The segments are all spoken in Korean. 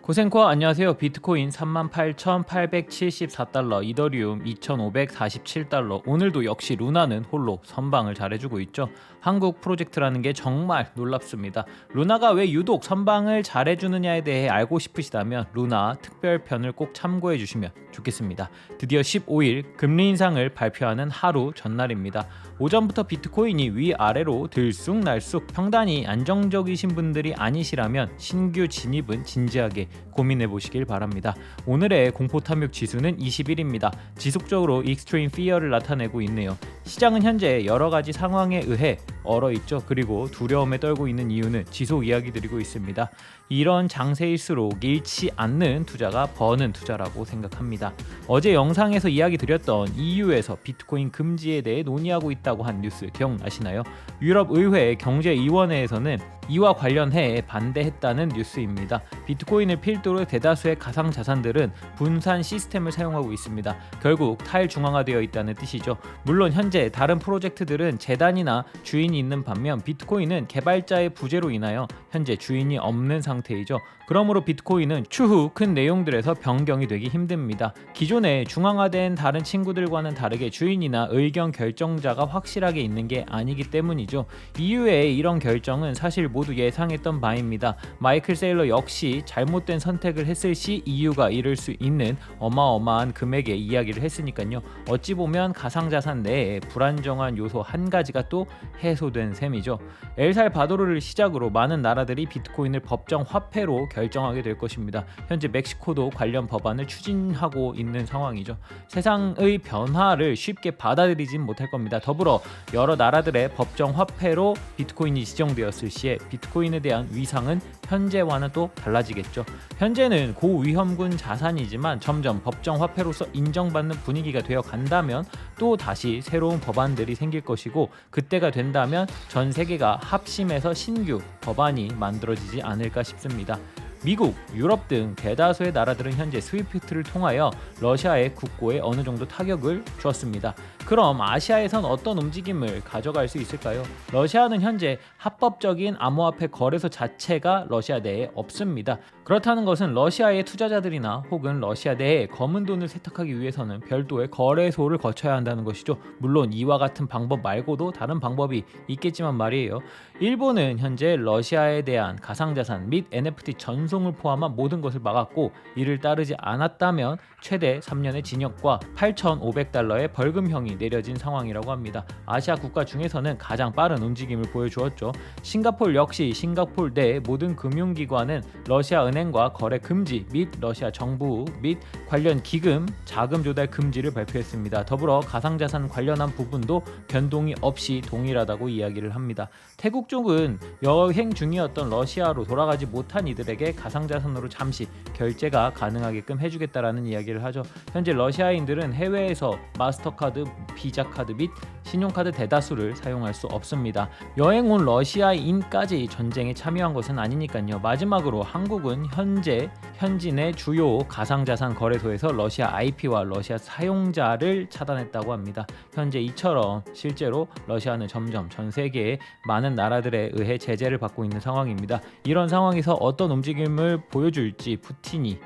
고생코 안녕하세요. 비트코인 38,874달러, 이더리움 2,547달러. 오늘도 역시 루나는 홀로 선방을 잘해주고 있죠. 한국 프로젝트라는 게 정말 놀랍습니다. 루나가 왜 유독 선방을 잘해주느냐에 대해 알고 싶으시다면 루나 특별편을 꼭 참고해 주시면 좋겠습니다. 드디어 15일 금리 인상을 발표하는 하루 전날입니다. 오전부터 비트코인이 위아래로 들쑥날쑥, 평단이 안정적이신 분들이 아니시라면 신규 진입은 진지하게 고민해 보시길 바랍니다. 오늘의 공포 탐욕 지수는 21입니다. 지속적으로 익스트림 피어를 나타내고 있네요. 시장은 현재 여러 가지 상황에 의해 얼어있죠. 그리고 두려움에 떨고 있는 이유는 지속 이야기 드리고 있습니다. 이런 장세일수록 잃지 않는 투자가 버는 투자라고 생각합니다. 어제 영상에서 이야기 드렸던 EU에서 비트코인 금지에 대해 논의하고 있다고 한 뉴스 기억나시나요? 유럽의회 경제위원회에서는 이와 관련해 반대했다는 뉴스입니다. 비트코인을 필두로 대다수의 가상자산들은 분산 시스템을 사용하고 있습니다. 결국 탈중앙화되어 있다는 뜻이죠. 물론 현재 다른 프로젝트들은 재단이나 주인이 있는 반면 비트코인은 개발자의 부재로 인하여 현재 주인이 없는 상태이죠. 그러므로 비트코인은 추후 큰 내용들에서 변경이 되기 힘듭니다. 기존의 중앙화된 다른 친구들과는 다르게 주인이나 의견 결정자가 확실하게 있는 게 아니기 때문이죠. EU의 이런 결정은 사실 모두 예상했던 바입니다. 마이클 세일러 역시 잘못된 선택을 했을 시 EU가 잃을 수 있는 어마어마한 금액의 이야기를 했으니까요. 어찌 보면 가상자산 내에 불안정한 요소 한 가지가 또 해소된 셈이죠. 엘살바도르를 시작으로 많은 나라들이 비트코인을 법정 화폐로 결정하게 될 것입니다. 현재 멕시코도 관련 법안을 추진하고 있는 상황이죠. 세상의 변화를 쉽게 받아들이진 못할 겁니다. 더불어 여러 나라들의 법정 화폐로 비트코인이 지정되었을 시에 비트코인에 대한 위상은 현재와는 또 달라지겠죠. 현재는 고위험군 자산이지만 점점 법정 화폐로서 인정받는 분위기가 되어 간다면 또 다시 새로운 법안들이 생길 것이고, 그때가 된다면 전 세계가 합심해서 신규 법안이 만들어지지 않을까 싶습니다. 미국, 유럽 등 대다수의 나라들은 현재 스위프트를 통하여 러시아의 국고에 어느 정도 타격을 주었습니다. 그럼 아시아에선 어떤 움직임을 가져갈 수 있을까요? 러시아는 현재 합법적인 암호화폐 거래소 자체가 러시아 내에 없습니다. 그렇다는 것은 러시아의 투자자들이나 혹은 러시아 내에 검은 돈을 세탁하기 위해서는 별도의 거래소를 거쳐야 한다는 것이죠. 물론 이와 같은 방법 말고도 다른 방법이 있겠지만 말이에요. 일본은 현재 러시아에 대한 가상자산 및 NFT 전송을 포함한 모든 것을 막았고, 이를 따르지 않았다면 최대 3년의 징역과 8,500달러의 벌금형이 내려진 상황이라고 합니다. 아시아 국가 중에서는 가장 빠른 움직임을 보여주었죠. 싱가포르 역시 싱가포르 내 모든 금융기관은 러시아 은행과 거래 금지 및 러시아 정부 및 관련 기금 자금 조달 금지를 발표했습니다. 더불어 가상자산 관련한 부분도 변동이 없이 동일하다고 이야기를 합니다. 태국 쪽은 여행 중이었던 러시아로 돌아가지 못한 이들에게 가상자산으로 잠시 결제가 가능하게끔 해주겠다라는 이야기를 하죠. 현재 러시아인들은 해외에서 마스터카드, 비자카드 및 신용카드 대다수를 사용할 수 없습니다. 여행 온 러시아인까지 전쟁에 참여한 것은 아니니까요. 마지막으로 한국은 현재 현진의 주요 가상자산 거래소에서 러시아 IP와 러시아 사용자를 차단했다고 합니다. 현재 이처럼 실제로 러시아는 점점 전 세계의 많은 나라들에 의해 제재를 받고 있는 상황입니다. 이런 상황에서 어떤 움직임을 보여줄지 푸틴이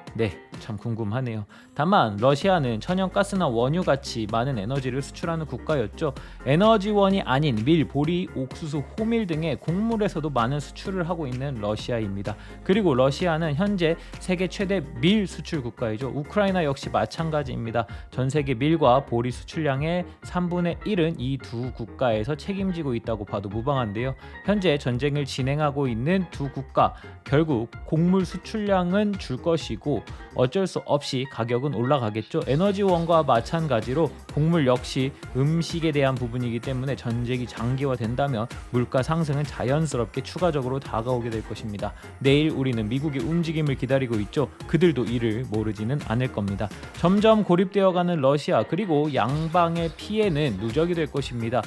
참 궁금하네요. 다만 러시아는 천연가스나 원유같이 많은 에너지를 수출하는 국가였죠. 에너지원이 아닌 밀, 보리, 옥수수, 호밀 등의 곡물에서도 많은 수출을 하고 있는 러시아입니다. 그리고 러시아는 현재 세계 최대 밀 수출 국가이죠. 우크라이나 역시 마찬가지입니다. 전 세계 밀과 보리 수출량의 3분의 1은 이 두 국가에서 책임지고 있다고 봐도 무방한데요. 현재 전쟁을 진행하고 있는 두 국가, 결국 곡물 수출량은 줄 것이고 어쩔 수 없이 가격은 올라가겠죠. 에너지원과 마찬가지로 곡물 역시 음식에 대한 부분이기 때문에 전쟁이 장기화된다면 물가 상승은 자연스럽게 추가적으로 다가오게 될 것입니다. 내일 우리는 미국의 움직임을 기다리고 있죠. 그들도 이를 모르지는 않을 겁니다. 점점 고립되어가는 러시아, 그리고 양방의 피해는 누적이 될 것입니다.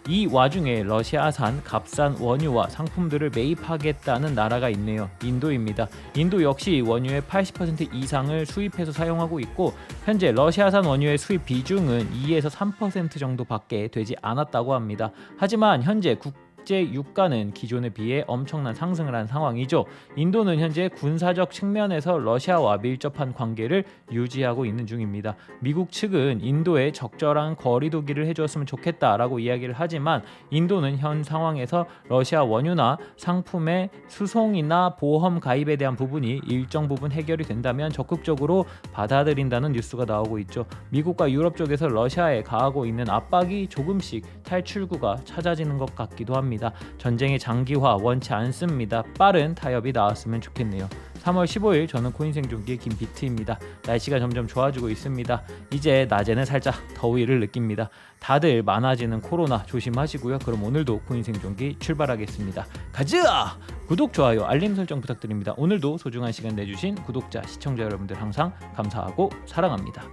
이 와중에 러시아산 값싼 원유와 상품들을 매입하겠다는 나라가 있네요. 인도입니다. 인도 역시 원유의 80% 이상을 수입해서 사용하고 있고, 현재 러시아산 원유의 수입 비중은 2에서 3% 정도밖에 되지 않았다고 합니다. 하지만 현재 국제 유가는 기존에 비해 엄청난 상승을 한 상황이죠. 인도는 현재 군사적 측면에서 러시아와 밀접한 관계를 유지하고 있는 중입니다. 미국 측은 인도에 적절한 거리두기를 해주었으면 좋겠다라고 이야기를 하지만 인도는 현 상황에서 러시아 원유나 상품의 수송이나 보험 가입에 대한 부분이 일정 부분 해결이 된다면 적극적으로 받아들인다는 뉴스가 나오고 있죠. 미국과 유럽 쪽에서 러시아에 가하고 있는 압박이 조금씩 탈출구가 찾아지는 것 같기도 합니다. 전쟁의 장기화 원치 않습니다. 빠른 타협이 나왔으면 좋겠네요. 3월 15일 저는 코인생존기의 김비트입니다. 날씨가 점점 좋아지고 있습니다. 이제 낮에는 살짝 더위를 느낍니다. 다들 많아지는 코로나 조심하시고요. 그럼 오늘도 코인생존기 출발하겠습니다. 가자! 구독, 좋아요, 알림 설정 부탁드립니다. 오늘도 소중한 시간 내주신 구독자, 시청자 여러분들 항상 감사하고 사랑합니다.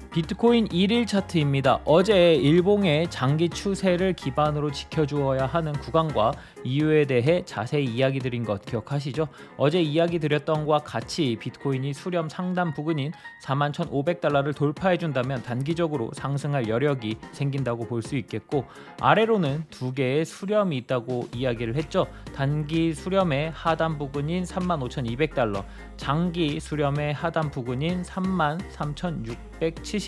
비트코인 1일 차트입니다. 어제 일봉의 장기 추세를 기반으로 지켜주어야 하는 구간과 이유에 대해 자세히 이야기 드린 것 기억하시죠? 어제 이야기 드렸던 것과 같이 비트코인이 수렴 상단 부근인 41,500달러를 돌파해준다면 단기적으로 상승할 여력이 생긴다고 볼 수 있겠고, 아래로는 두 개의 수렴이 있다고 이야기를 했죠. 단기 수렴의 하단 부근인 35,200달러, 장기 수렴의 하단 부근인 33,670달러,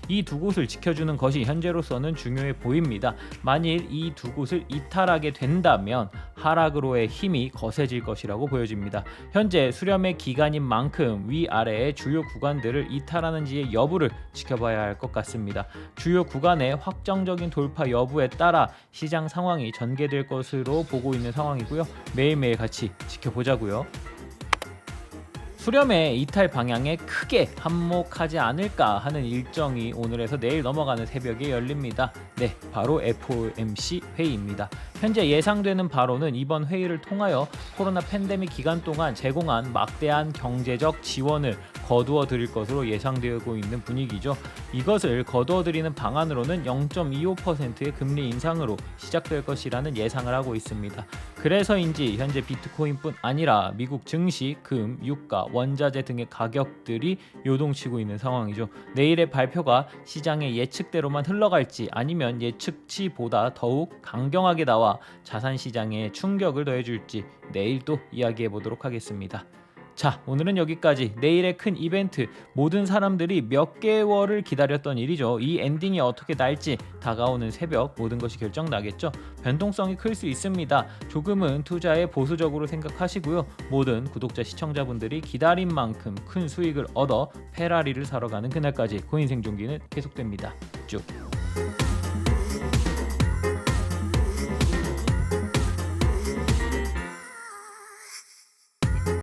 이 두 곳을 지켜주는 것이 현재로서는 중요해 보입니다. 만일 이 두 곳을 이탈하게 된다면 하락으로의 힘이 거세질 것이라고 보여집니다. 현재 수렴의 기간인 만큼 위아래의 주요 구간들을 이탈하는지의 여부를 지켜봐야 할 것 같습니다. 주요 구간의 확정적인 돌파 여부에 따라 시장 상황이 전개될 것으로 보고 있는 상황이고요. 매일매일 같이 지켜보자고요. 수렴의 이탈 방향에 크게 한몫하지 않을까 하는 일정이 오늘에서 내일 넘어가는 새벽에 열립니다. 네, 바로 FOMC 회의입니다. 현재 예상되는 바로는 이번 회의를 통하여 코로나 팬데믹 기간 동안 제공한 막대한 경제적 지원을 거두어 드릴 것으로 예상되고 있는 분위기죠. 이것을 거두어 드리는 방안으로는 0.25%의 금리 인상으로 시작될 것이라는 예상을 하고 있습니다. 그래서인지 현재 비트코인뿐 아니라 미국 증시, 금, 유가, 원자재 등의 가격들이 요동치고 있는 상황이죠. 내일의 발표가 시장의 예측대로만 흘러갈지 아니면 예측치보다 더욱 강경하게 나와 자산 시장에 충격을 더해줄지 내일 또 이야기해 보도록 하겠습니다. 자, 오늘은 여기까지. 내일의 큰 이벤트, 모든 사람들이 몇 개월을 기다렸던 일이죠. 이 엔딩이 어떻게 날지 다가오는 새벽 모든 것이 결정나겠죠. 변동성이 클 수 있습니다. 조금은 투자에 보수적으로 생각하시고요. 모든 구독자, 시청자분들이 기다린 만큼 큰 수익을 얻어 페라리를 사러 가는 그날까지 코인 생존기는 계속됩니다. 쭉.